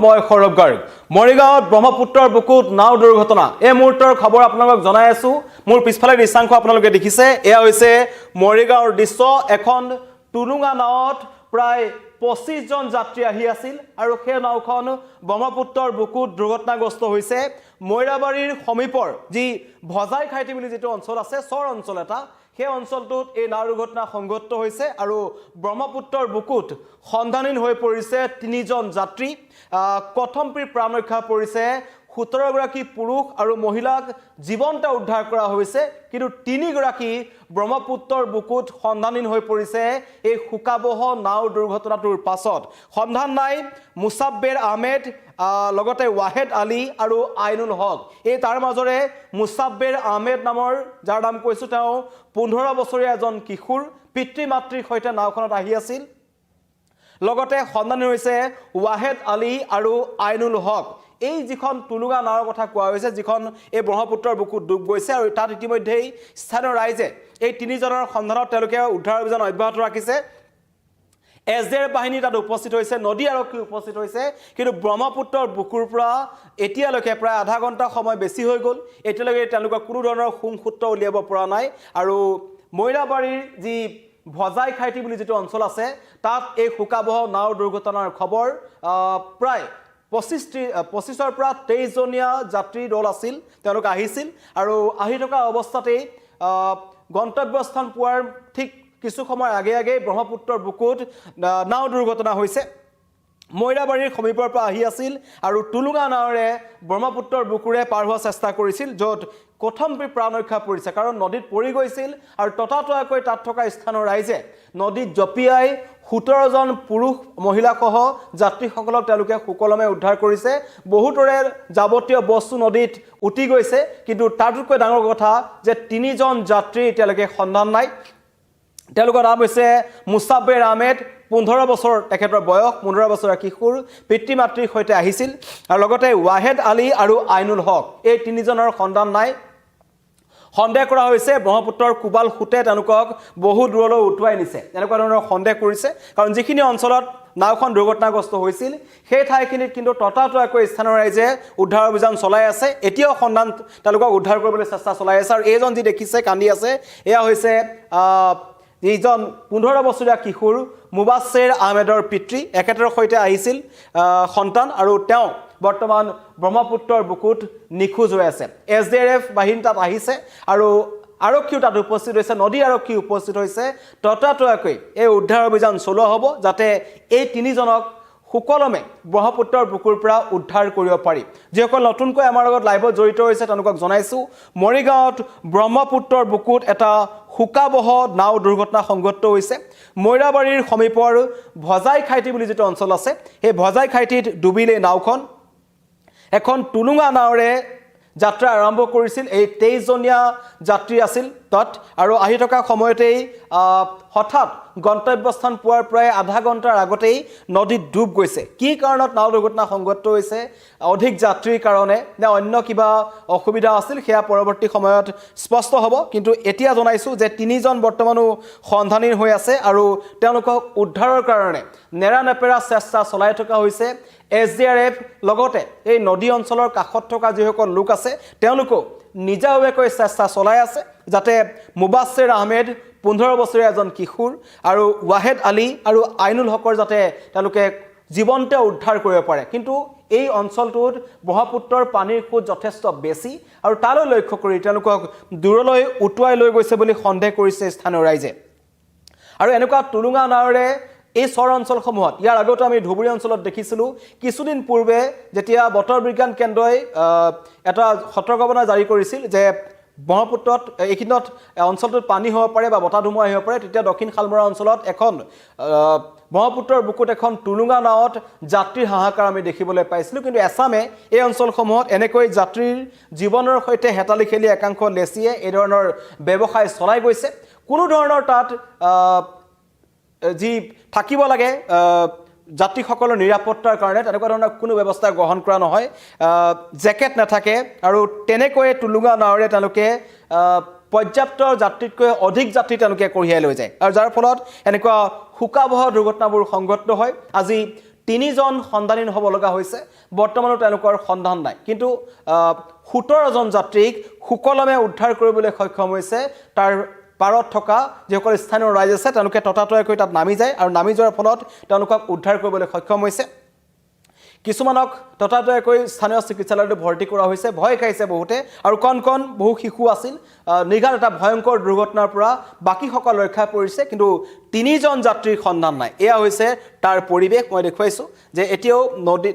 মই সৌৰভ গাৰ্গ মৰিগাঁৱত ব্ৰহ্মপুত্ৰৰ বুকুত নাও দুৰ্ঘটনা এই মুহূৰ্তৰ খবৰ আপোনালোকক জনাই আছো মোৰ পিছফালে দৃশ্যাংশ আপোনালোকে দেখিছে এয়া হৈছে মৰিগাঁৱৰ দৃশ্য এখন টুলুঙা নাওত প্ৰায় 25 জন যাত্ৰী আহি আছিল আৰু সেই নাওখন ব্ৰহ্মপুত্ৰৰ বুকুত দুৰ্ঘটনাগ্ৰস্ত হৈছে মৈৰাবাৰীৰ সমীপৰ যি ভজাই খাইটি বুলি যেটো অঞ্চল আছে চৰ অঞ্চল এটা সেই অঞ্চলটোত এই নাও দুৰ্ঘটনা সংঘটিত হৈছে আৰু ব্ৰহ্মপুত্ৰৰ বুকুত সন্ধানহীন হৈ পৰিছে 3 জন যাত্ৰী কথমপিৰ প্ৰাণ ৰক্ষা পৰিছে 17 গৰাকী পুৰুষ আৰু মহিলাক জীৱন্ত উদ্ধাৰ কৰা হৈছে কিন্তু 3 গৰাকী ব্ৰহ্মপুত্ৰৰ বুকুত সন্ধানহীন হৈ পৰিছে এই হুকাবহ নাও দুৰ্ঘটনাটোৰ পাছত সন্ধান নাই মুসাব্বেৰ আহমেদ লগতে ওয়াহেদ আলী আৰু আইনুল হক এই তাৰ মাজৰে মুসাব্বেৰ আহমেদ নামৰ যাৰ নাম কৈছো তেওঁ 15 বছৰীয়া এজন কিশোৰ পিতৃ মাতৃৰ সৈতে নাওখনত আহি আছিল লগতে সন্ধানহীন হৈছে ওয়াহেদ আলী আৰু আইনুল হক এই যিখন টুলুঙা নাওৰ কথা কোৱা হৈছে যিখন এই ব্ৰহ্মপুত্ৰৰ বুকুত ডুব গৈছে আৰু তাত ইতিমধ্যেই স্থানীয় ৰাইজে এই 3 জনৰ সন্ধানত তেওঁলোকে উদ্ধাৰ অভিযান অব্যাহত ৰাখিছে এছডিআৰএফ বাহিনী তাত উপস্থিত হৈছে নদী আৰক্ষী উপস্থিত হৈছে কিন্তু ব্ৰহ্মপুত্ৰৰ বুকুৰ পৰা এতিয়ালৈকে প্ৰায় আধা ঘণ্টা সময় বেছি হৈ গ'ল এতিয়ালৈকে তেওঁলোকৰ কোনো ধৰণৰ সূত্ৰ উলিয়াব পৰা নাই আৰু মৈৰাবাৰীৰ যি ভজাই খাইটি বুলি যেটো অঞ্চল আছে তাত এই হুকাবহ নাও দুৰ্ঘটনাৰ খবৰ প্ৰায় 25ৰ পৰা 23 জনীয়া যাত্ৰী দল আছিল তেওঁলোক আহিছিল আৰু আহি থকা অৱস্থাতেই গন্তব্যস্থান পোৱাৰ ঠিক কিছু সময় আগে ব্ৰহ্মপুত্ৰৰ বুকুত নাও দুৰ্ঘটনা হৈছে মৈৰাবাৰীৰ সমীপৰ পৰা আহি আছিল আৰু টুলুঙা নাওৰে ব্ৰহ্মপুত্ৰৰ বুকুৰে পাৰ হোৱাৰ চেষ্টা কৰিছিল য'ত কথমপিৰ প্ৰাণ ৰক্ষা পৰিছে কাৰণ নদীত পৰি গৈছিল আৰু ততাতয়াকৈ তাত থকা স্থানৰ ৰাইজে নদীত জপিয়াই 17 জন পুৰুষ মহিলাসহ যাত্ৰীসকলক তেওঁলোকে সুকলমে উদ্ধাৰ কৰিছে বহুতৰে যাৱতীয় বস্তু নদীত উটি গৈছে কিন্তু তাতকৈ ডাঙৰ কথা যে 3 জন যাত্ৰী এতিয়ালৈকে সন্ধান নাই তেওঁলোকৰ নাম হৈছে মুসাব্বেৰ আহমেদ 15 বছৰ তেখেতৰ বয়স 15 বছৰীয়া কিশোৰ পিতৃ মাতৃৰ সৈতে আহিছিল আৰু লগতে ওয়াহেদ আলী আৰু আইনুল হক এই 3 জনৰ সন্ধান নাই সন্দেহ কৰা হৈছে ব্ৰহ্মপুত্ৰৰ কুবাল খুটে তেওঁলোকক বহু দূৰলৈ উঠুৱাই নিছে এনেকুৱা ধৰণৰ সন্দেহ কৰিছে কাৰণ যিখিনি অঞ্চলত নাওখন দুৰ্ঘটনাগ্ৰস্ত হৈছিল সেই ঠাইখিনিত কিন্তু ততাতয়াকৈ স্থানীয় ৰাইজে উদ্ধাৰ অভিযান চলাই আছে এতিয়াও সন্ধান তেওঁলোকক উদ্ধাৰ কৰিবলৈ চেষ্টা চলাই আছে আৰু এইজন যি দেখিছে কান্দি আছে এয়া হৈছে এইজন 15 বছৰীয়া কিশোৰ মুবাশ্বেৰ আহমেদৰ পিতৃ একেটাৰ সৈতে আহিছিল সন্তান আৰু তেওঁ বৰ্তমান ব্ৰহ্মপুত্ৰৰ বুকুত নিখোজ হৈ আছে এছডিআৰএফ বাহিনী তাত আহিছে আৰু আৰক্ষী তাত উপস্থিত হৈছে নদী আৰক্ষী উপস্থিত হৈছে ততাতয়াকৈ এই উদ্ধাৰ অভিযান চলোৱা হ'ব যাতে এই 3 জনক সুকলমে ব্ৰহ্মপুত্ৰৰ বুকুৰ পৰা উদ্ধাৰ কৰিব পাৰি যিসকল নতুনকৈ আমাৰ লগত লাইভত জড়িত হৈছে তেওঁলোকক জনাইছো মৰিগাঁৱত ব্ৰহ্মপুত্ৰৰ বুকুত এটা হুকাবহ নাও দুৰ্ঘটনা সংঘটিত হৈছে মৈৰাবাৰীৰ সমীপৰ ভজাই খাইটি বুলি যেটো অঞ্চল আছে সেই ভজাই খাইটিত ডুবিলে নাওখন এখন টুলুঙা নাওৰে যাত্ৰা আৰম্ভ কৰিছিল এই 23 জনীয়া যাত্ৰী আছিল তাত আৰু আহি থকা সময়তেই হঠাৎ গন্তব্যস্থান পোৱাৰ প্ৰায় আধা ঘণ্টাৰ আগতেই নদীত ডুব গৈছে কি কাৰণত নাও দুৰ্ঘটনা সংঘটিত হৈছে অধিক যাত্ৰীৰ কাৰণে নে অন্য কিবা অসুবিধা আছিল সেয়া পৰৱৰ্তী সময়ত স্পষ্ট হ'ব কিন্তু এতিয়া জনাইছো যে 3 জন বৰ্তমানো সন্ধানহীন হৈ আছে আৰু তেওঁলোকক উদ্ধাৰৰ কাৰণে নেৰানেপেৰা চেষ্টা চলাই থকা হৈছে এছডিআৰএফ লগতে এই নদী অঞ্চলৰ কাষত থকা যিসকল লোক আছে তেওঁলোকো নিজাববীয়াকৈ চেষ্টা চলাই আছে যাতে মুবাশ্বেৰ আহমেদ 15 বছৰীয়া এজন কিশোৰ আৰু ওয়াহেদ আলী আৰু আইনুল হকৰ যাতে তেওঁলোকে জীৱন্ত উদ্ধাৰ কৰিব পাৰে কিন্তু এই অঞ্চলটোত ব্ৰহ্মপুত্ৰৰ পানীৰ খুঁত যথেষ্ট বেছি আৰু তালৈ লক্ষ্য কৰি তেওঁলোকক দূৰলৈ উটুৱাই লৈ গৈছে বুলি সন্দেহ কৰিছে স্থানীয় ৰাইজে আৰু এনেকুৱা টুলুঙা নাওৰে এই চৰ অঞ্চলসমূহত ইয়াৰ আগতে আমি ধুবুৰী অঞ্চলত দেখিছিলোঁ কিছুদিন পূৰ্বে যেতিয়া বতৰ বিজ্ঞান কেন্দ্ৰই এটা সতৰ্কবাণী জাৰি কৰিছিল যে ব্ৰহ্মপুত্ৰত এইখিনিত অঞ্চলটোত পানী হ'ব পাৰে বা বতাহ ধুমুহা আহিব পাৰে তেতিয়া দক্ষিণ শালমৰা অঞ্চলত এখন ব্ৰহ্মপুত্ৰৰ বুকুত এখন টুলুঙা নাওত যাত্ৰীৰ হাহাকাৰ আমি দেখিবলৈ পাইছিলোঁ কিন্তু এছামে এই অঞ্চলসমূহত এনেকৈ যাত্ৰীৰ জীৱনৰ সৈতে হেতালি খেলি একাংশ লেচিয়ে এই ধৰণৰ ব্যৱসায় চলাই গৈছে কোনো ধৰণৰ তাত যি থাকিব লাগে যাত্ৰীসকলৰ নিৰাপত্তাৰ কাৰণে তেনেকুৱা ধৰণৰ কোনো ব্যৱস্থা গ্ৰহণ কৰা নহয় জেকেট নাথাকে আৰু তেনেকৈ টুলুঙা নাওৰে তেওঁলোকে পৰ্যাপ্ত যাত্ৰীতকৈ অধিক যাত্ৰী তেওঁলোকে কঢ়িয়াই লৈ যায় আৰু যাৰ ফলত এনেকুৱা হুকাবহ দুৰ্ঘটনাবোৰ সংঘটিত হয় আজি তিনিজন সন্ধানহীন হ'ব লগা হৈছে বৰ্তমানো তেওঁলোকৰ সন্ধান নাই কিন্তু 17জন যাত্ৰীক সুকলমে উদ্ধাৰ কৰিবলৈ সক্ষম হৈছে তাৰ পাৰত থকা যিসকল স্থানীয় ৰাইজ আছে তেওঁলোকে ততাতৈয়াকৈ তাত নামি যায় আৰু নামি যোৱাৰ ফলত তেওঁলোকক উদ্ধাৰ কৰিবলৈ সক্ষম হৈছে কিছুমানক ততাতৈয়াকৈ স্থানীয় চিকিৎসালয়ত ভৰ্তি কৰা হৈছে ভয় খাইছে বহুতে আৰু কণ বহু শিশু আছিল নিগাল এটা ভয়ংকৰ দুৰ্ঘটনাৰ পৰা বাকিসকল ৰক্ষা পৰিছে কিন্তু তিনিজন যাত্ৰীৰ সন্ধান নাই এয়া হৈছে তাৰ পৰিৱেশ মই দেখুৱাইছো যে এতিয়াও নদী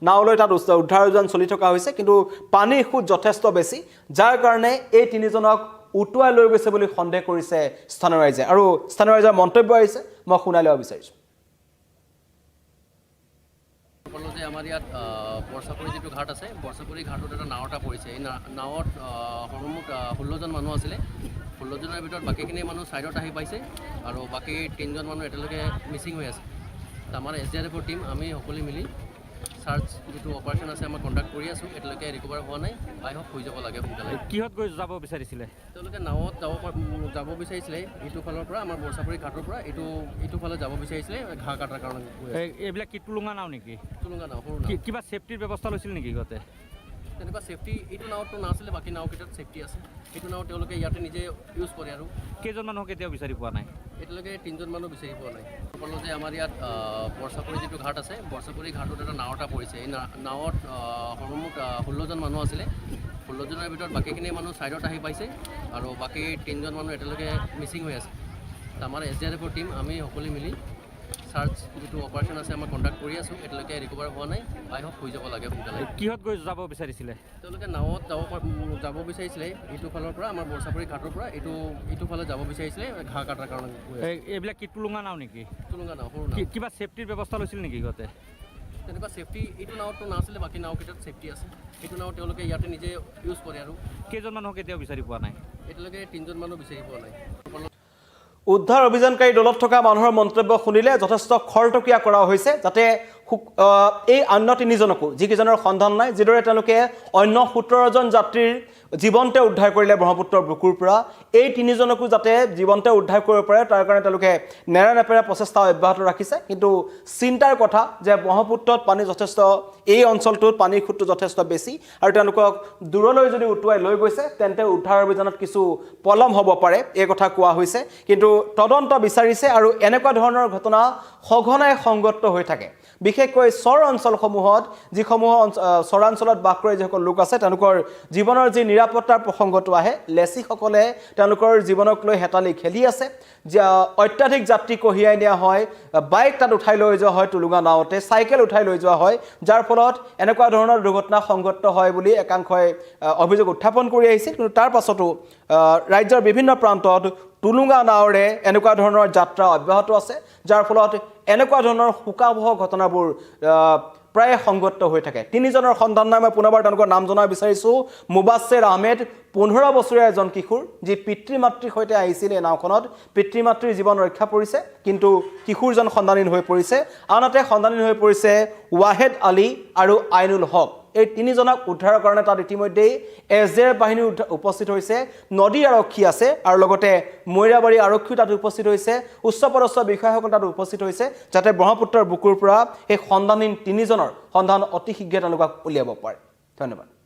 নাওলৈ তাত উদ্ধাৰ অভিযান চলি থকা হৈছে কিন্তু পানীৰ সুত যথেষ্ট বেছি যাৰ কাৰণে এই তিনিজনক উটুৱাই লৈ গৈছে বুলি সন্দেহ কৰিছে স্থানীয় ৰাইজে আৰু স্থানীয় ৰাইজৰ মন্তব্য আহিছে মই শুনাই ল'ব বিচাৰিছো যে আমাৰ ইয়াত বৰ্ষাপুৰী যিটো ঘাট আছে বৰ্ষাপুৰী ঘাটত এটা নাও এটা পৰিছে এই নাৱত সৰ্বমুঠ 16জন মানুহ আছিলে 16জনৰ ভিতৰত বাকীখিনি মানুহ ছাইডত আহি পাইছে আৰু বাকী 3জন মানুহ এতিয়ালৈকে মিচিং হৈ আছে আমাৰ SDRFৰ টীম আমি সকলোৱে মিলি সাৰ্চ যিটো অপাৰেশ্যন আছে আমাৰ কণ্টাক্ট কৰি আছোঁ এতিয়ালৈকে ৰিকভাৰ হোৱা নাই আই হোপ হৈ যাব লাগে সোনকালে কিহত গৈ যাব বিচাৰিছিলে তেওঁলোকে নাৱত যাব বিচাৰিছিলে এইটো ফালৰ পৰা আমাৰ বৰ্ষাপুৰী ঘাটৰ পৰা এইটো ফালে যাব বিচাৰিছিলে ঘাঁহ কাটাৰ কাৰণে এইবিলাক কি টুলুঙা নাও নেকি টুলুঙা নাও সৰু কিবা ছেফটিৰ ব্যৱস্থা লৈছিল নেকি সিহঁতে তেনেকুৱা ছেফটি এইটো নাওতো নাছিলে বাকী নাওকেইটাত ছেফটি আছে এইটো নাও তেওঁলোকে ইয়াতে নিজে ইউজ কৰে আৰু কেইজন মানুহক এতিয়াও বিচাৰি পোৱা নাই এতিয়ালৈকে 3জন মানুহ বিচাৰি পোৱা নাই সকলো যে আমাৰ ইয়াত বৰ্ষাপুৰী যিটো ঘাট আছে বৰ্ষাপুৰী ঘাটত এটা নাও এটা পৰিছে এই নাৱত সৰ্বমুঠ 16জন মানুহ আছিলে 16জনৰ ভিতৰত বাকীখিনি মানুহ ছাইডত আহি পাইছে আৰু বাকী 3জন মানুহ এতিয়ালৈকে মিচিং হৈ আছে আমাৰ SDRFৰ টীম আমি সকলোৱে মিলি সাৰ্চ যিটো অপাৰেশ্যন আছে আমাৰ কণ্টাক্ট কৰি আছোঁ এতিয়ালৈকে ৰিকভাৰ হোৱা নাই আই হোপ হৈ যাব লাগে সোনকালে কিহত গৈ যাব বিচাৰিছিলে তেওঁলোকে নাৱত যাব বিচাৰিছিলে এইটো ফালৰ পৰা আমাৰ বৰ্ষাপুৰী ঘাটৰ পৰা এইটো ফালে যাব বিচাৰিছিলে ঘাঁহ কাটাৰ কাৰণে এইবিলাক কি টুলুঙা নাও নেকি টুলুঙা নাও সৰু কিবা ছেফটিৰ ব্যৱস্থা লৈছিল নেকি সিহঁতে তেনেকুৱা ছেফটি এইটো নাওতো নাছিলে বাকী নাওকেইটাত ছেফটি আছে এইটো নাও তেওঁলোকে ইয়াতে নিজে ইউজ কৰে আৰু কেইজন মানুহক এতিয়াও বিচাৰি পোৱা নাই এতিয়ালৈকে 3জন মানুহ বিচাৰি পোৱা নাই উদ্ধাৰ অভিযানকাৰী দলত থকা মানুহৰ মন্তব্য শুনিলে যথেষ্ট খৰতকীয়া কৰা হৈছে যাতে এই অন্য তিনিজনকো যিকেইজনৰ সন্ধান নাই যিদৰে তেওঁলোকে অন্য 17জন যাত্ৰীৰ জীৱন্তে উদ্ধাৰ কৰিলে ব্ৰহ্মপুত্ৰৰ বুকুৰ পৰা এই তিনিজনকো যাতে জীৱন্তে উদ্ধাৰ কৰিব পাৰে তাৰ কাৰণে তেওঁলোকে নেৰানেপেৰা প্ৰচেষ্টা অব্যাহত ৰাখিছে কিন্তু চিন্তাৰ কথা যে ব্ৰহ্মপুত্ৰত পানী যথেষ্ট এই অঞ্চলটোত পানীৰ খুঁতটো যথেষ্ট বেছি আৰু তেওঁলোকক দূৰলৈ যদি উটুৱাই লৈ গৈছে তেন্তে উদ্ধাৰ অভিযানত কিছু পলম হ'ব পাৰে এই কথা কোৱা হৈছে কিন্তু তদন্ত বিচাৰিছে আৰু এনেকুৱা ধৰণৰ ঘটনা সঘনাই সংগত হৈ থাকে বিশেষকৈ চৰ অঞ্চলসমূহত যিসমূহ চৰাঞ্চলত বাস কৰে যিসকল লোক আছে তেওঁলোকৰ জীৱনৰ যি নিৰাপত্তাৰ প্ৰসংগটো আহে লেচিসকলে তেওঁলোকৰ জীৱনক লৈ হেতালি খেলি আছে অত্যাধিক যাত্ৰী কঢ়িয়াই নিয়া হয় বাইক তাত উঠাই লৈ যোৱা হয় টুলুঙা নাওতে চাইকেল উঠাই লৈ যোৱা হয় যাৰ ফলত এনেকুৱা ধৰণৰ দুৰ্ঘটনা সংঘটিত হয় বুলি একাংশই অভিযোগ উত্থাপন কৰি আহিছিল কিন্তু তাৰ পাছতো ৰাজ্যৰ বিভিন্ন প্ৰান্তত টুলুঙা নাওৰে এনেকুৱা ধৰণৰ যাত্ৰা অব্যাহত আছে যাৰ ফলত এনেকুৱা ধৰণৰ শোকাবহ ঘটনাবোৰ প্ৰায় সংগত হৈ থাকে তিনিজনৰ সন্ধান নাই মই পুনৰবাৰ তেওঁলোকৰ নাম জনাব বিচাৰিছোঁ মুবাশ্বেৰ আহমেদ 15 বছৰীয়া এজন কিশোৰ যি পিতৃ মাতৃৰ সৈতে আহিছিল এই নাওখনত পিতৃ মাতৃৰ জীৱন ৰক্ষা পৰিছে কিন্তু কিশোৰজন সন্ধানহীন হৈ পৰিছে আনহাতে সন্ধানহীন হৈ পৰিছে ৱাহেদ আলী আৰু আইনুল হক এই তিনিজনক উদ্ধাৰৰ কাৰণে তাত ইতিমধ্যেই SDRF বাহিনী উপস্থিত হৈছে নদী আৰক্ষী আছে আৰু লগতে মৈৰাবাৰী আৰক্ষী তাত উপস্থিত হৈছে উচ্চপদস্থ বিষয়াসকল তাত উপস্থিত হৈছে যাতে ব্ৰহ্মপুত্ৰৰ বুকুৰ পৰা এই সন্ধানহীন তিনিজনৰ সন্ধান অতি শীঘ্ৰে তেওঁলোকক উলিয়াব পাৰে ধন্যবাদ